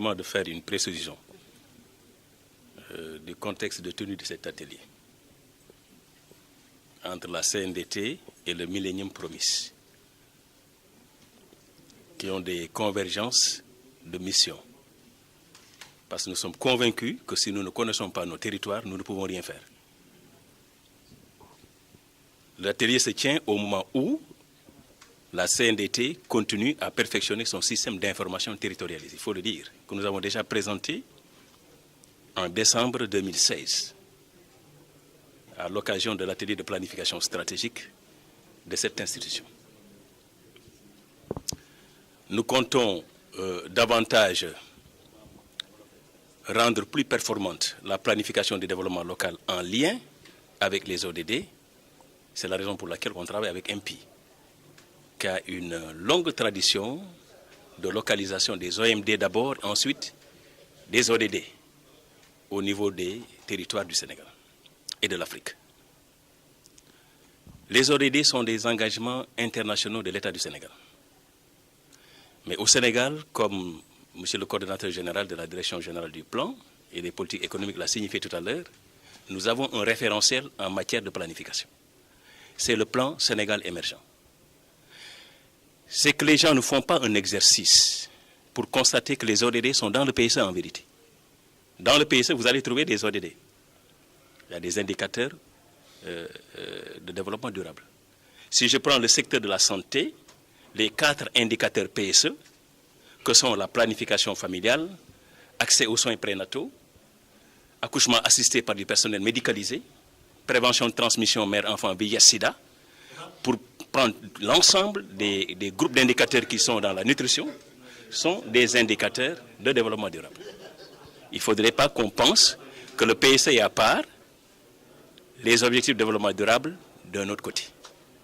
simplement de faire une précision du contexte de tenue de cet atelier entre la CNDT et le Millennium Promise, qui ont des convergences de mission. Parce que nous sommes convaincus que si nous ne connaissons pas nos territoires, nous ne pouvons rien faire. L'atelier se tient au moment où la CNDT continue à perfectionner son système d'information territorialisé. Il faut le dire, que nous avons déjà présenté en décembre 2016, à l'occasion de l'atelier de planification stratégique de cette institution. Nous comptons davantage rendre plus performante la planification du développement local en lien avec les ODD. C'est la raison pour laquelle on travaille avec MP, qui a une longue tradition de localisation des OMD d'abord, ensuite des ODD au niveau des territoires du Sénégal et de l'Afrique. Les ODD sont des engagements internationaux de l'État du Sénégal. Mais au Sénégal, comme M. le coordonnateur général de la Direction générale du plan et des politiques économiques l'a signifié tout à l'heure, nous avons un référentiel en matière de planification. C'est le plan Sénégal émergent. C'est que les gens ne font pas un exercice pour constater que les ODD sont dans le PSE en vérité. Dans le PSE, vous allez trouver des ODD. Il y a des indicateurs de développement durable. Si je prends le secteur de la santé, les 4 indicateurs PSE, que sont la planification familiale, accès aux soins prénataux, accouchement assisté par du personnel médicalisé, prévention de transmission mère-enfant VIH-Sida, pour prendre l'ensemble des groupes d'indicateurs qui sont dans la nutrition, sont des indicateurs de développement durable. Il ne faudrait pas qu'on pense que le PSE est à part, les objectifs de développement durable d'un autre côté.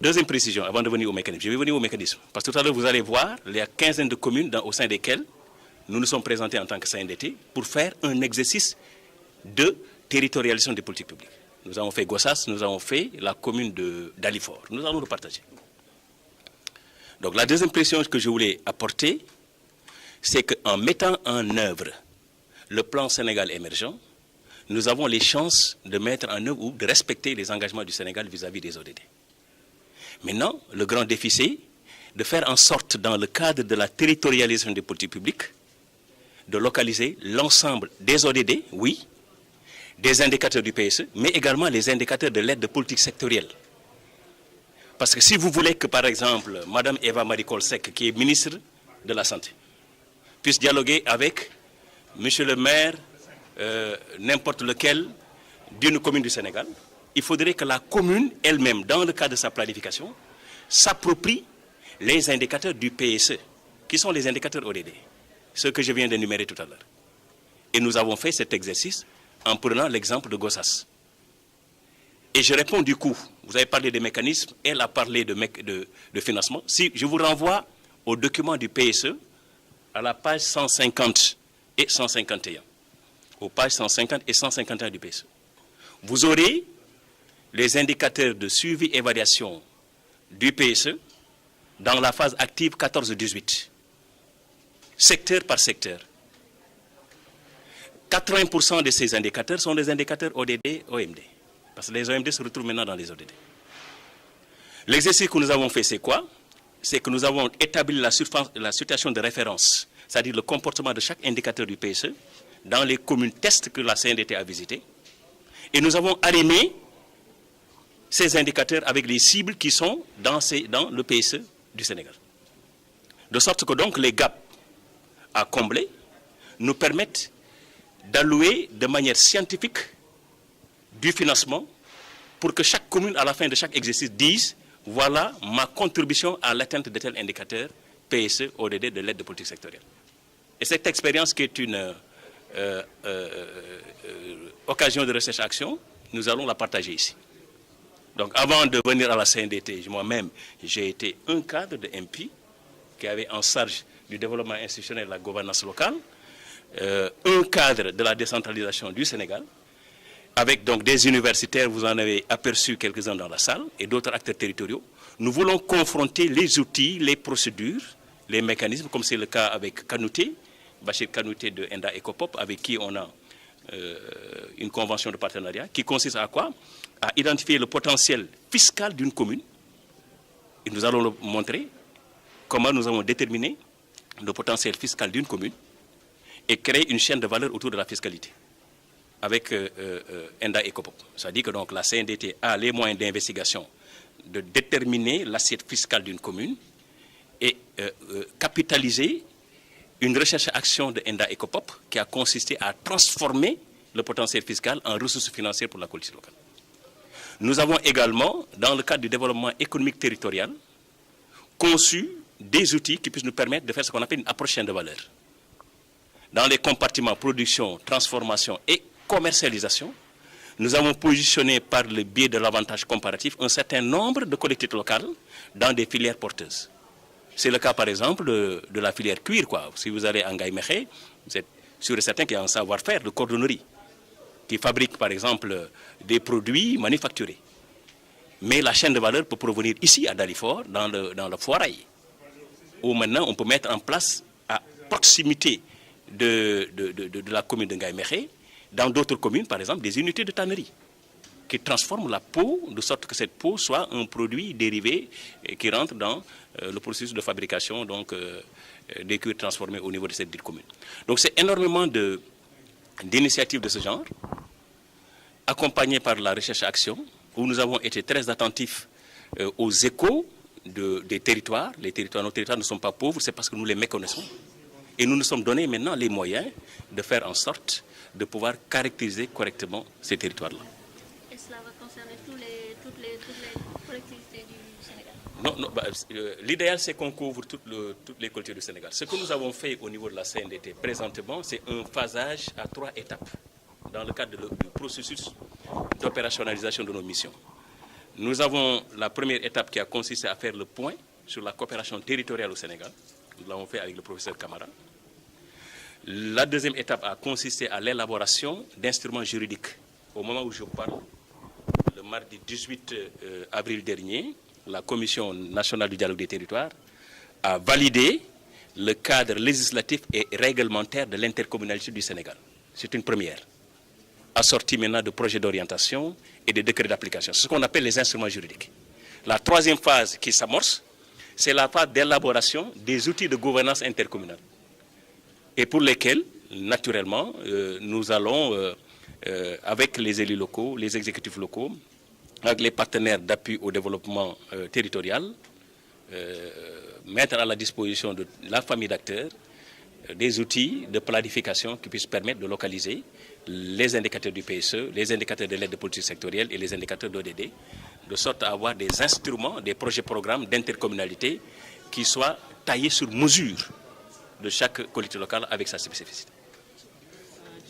Deuxième précision, avant de venir au mécanisme. Je vais venir au mécanisme. Parce que tout à l'heure, vous allez voir, il y a 15 de communes au sein desquelles nous nous sommes présentés en tant que CNDT pour faire un exercice de territorialisation des politiques publiques. Nous avons fait Gossas, nous avons fait la commune d'Alifort. Nous allons le partager. Donc la deuxième précision que je voulais apporter, c'est qu'en mettant en œuvre le plan Sénégal émergent, nous avons les chances de mettre en œuvre ou de respecter les engagements du Sénégal vis-à-vis des ODD. Maintenant, le grand défi, c'est de faire en sorte, dans le cadre de la territorialisation des politiques publiques, de localiser l'ensemble des ODD, oui, des indicateurs du PSE, mais également les indicateurs de l'aide de politique sectorielle. Parce que si vous voulez que, par exemple, Mme Eva Marie Coll Seck, qui est ministre de la Santé, puisse dialoguer avec M. le maire, n'importe lequel, d'une commune du Sénégal, il faudrait que la commune elle-même, dans le cadre de sa planification, s'approprie les indicateurs du PSE, qui sont les indicateurs ODD, ceux que je viens d'énumérer tout à l'heure. Et nous avons fait cet exercice en prenant l'exemple de Gossas. Et je réponds du coup, vous avez parlé des mécanismes, elle a parlé de financement. Si je vous renvoie au document du PSE, à la page 150 et 151, aux pages 150 et 151 du PSE, vous aurez les indicateurs de suivi et évaluation du PSE dans la phase active 14-18, secteur par secteur. 80% de ces indicateurs sont des indicateurs ODD-OMD, parce que les OMD se retrouvent maintenant dans les ODD. L'exercice que nous avons fait, c'est quoi? C'est que nous avons établi la situation de référence, c'est-à-dire le comportement de chaque indicateur du PSE dans les communes tests que la CNDT a visitées, et nous avons arrimé ces indicateurs avec les cibles qui sont dans le PSE du Sénégal. De sorte que donc les gaps à combler nous permettent d'allouer de manière scientifique du financement pour que chaque commune, à la fin de chaque exercice, dise « Voilà ma contribution à l'atteinte de tel indicateur PSE, ODD, de l'aide de politique sectorielle ». Et cette expérience qui est une occasion de recherche-action, nous allons la partager ici. Donc avant de venir à la CNDT, moi-même, j'ai été un cadre de MP qui avait en charge du développement institutionnel et de la gouvernance locale, un cadre de la décentralisation du Sénégal, avec donc des universitaires, vous en avez aperçu quelques-uns dans la salle, et d'autres acteurs territoriaux. Nous voulons confronter les outils, les procédures, les mécanismes, comme c'est le cas avec Kanouté, Bachir Kanouté de Enda Ecopop, avec qui on a une convention de partenariat, qui consiste à quoi? À identifier le potentiel fiscal d'une commune. Et nous allons le montrer comment nous avons déterminé le potentiel fiscal d'une commune et créer une chaîne de valeur autour de la fiscalité avec Enda Ecopop. C'est-à-dire que donc, la CNDT a les moyens d'investigation de déterminer l'assiette fiscale d'une commune et capitaliser une recherche-action de Enda Ecopop qui a consisté à transformer le potentiel fiscal en ressources financières pour la collectivité locale. Nous avons également, dans le cadre du développement économique territorial, conçu des outils qui puissent nous permettre de faire ce qu'on appelle une approche chaîne de valeur. Dans les compartiments production, transformation et commercialisation, nous avons positionné par le biais de l'avantage comparatif un certain nombre de collectivités locales dans des filières porteuses. C'est le cas par exemple de la filière cuir, quoi. Si vous allez en Ngaïmékhé, vous êtes sûr et certain qu'il y a un savoir-faire de cordonnerie qui fabrique par exemple des produits manufacturés. Mais la chaîne de valeur peut provenir ici à Dalifort, dans le Foirail, où maintenant on peut mettre en place à proximité de la commune de Ngaïmékhé, dans d'autres communes par exemple, des unités de tannerie qui transforment la peau de sorte que cette peau soit un produit dérivé qui rentre dans le processus de fabrication donc, des cuirs transformés au niveau de cette dite commune. Donc c'est énormément d'initiatives de ce genre, accompagnées par la recherche-action, où nous avons été très attentifs aux échos des territoires. Nos territoires ne sont pas pauvres, c'est parce que nous les méconnaissons. Et nous nous sommes donné maintenant les moyens de faire en sorte de pouvoir caractériser correctement ces territoires-là. Et cela va concerner toutes les collectivités du Sénégal? Non, l'idéal c'est qu'on couvre toutes les collectivités du Sénégal. Ce que nous avons fait au niveau de la CNDT présentement, c'est un phasage à 3 étapes dans le cadre du processus d'opérationnalisation de nos missions. Nous avons la première étape qui a consisté à faire le point sur la coopération territoriale au Sénégal. Nous l'avons fait avec le professeur Camara. La deuxième étape a consisté à l'élaboration d'instruments juridiques. Au moment où je parle, le mardi 18 avril dernier, la Commission nationale du dialogue des territoires a validé le cadre législatif et réglementaire de l'intercommunalité du Sénégal. C'est une première, assorti maintenant de projets d'orientation et de décrets d'application. C'est ce qu'on appelle les instruments juridiques. La troisième phase qui s'amorce, c'est la phase d'élaboration des outils de gouvernance intercommunale. Et pour lesquels, naturellement, nous allons, avec les élus locaux, les exécutifs locaux, avec les partenaires d'appui au développement territorial, mettre à la disposition de la famille d'acteurs des outils de planification qui puissent permettre de localiser les indicateurs du PSE, les indicateurs de l'aide de politique sectorielle et les indicateurs d'ODD, de sorte à avoir des instruments, des projets-programmes d'intercommunalité qui soient taillés sur mesure de chaque collectivité locale avec sa spécificité.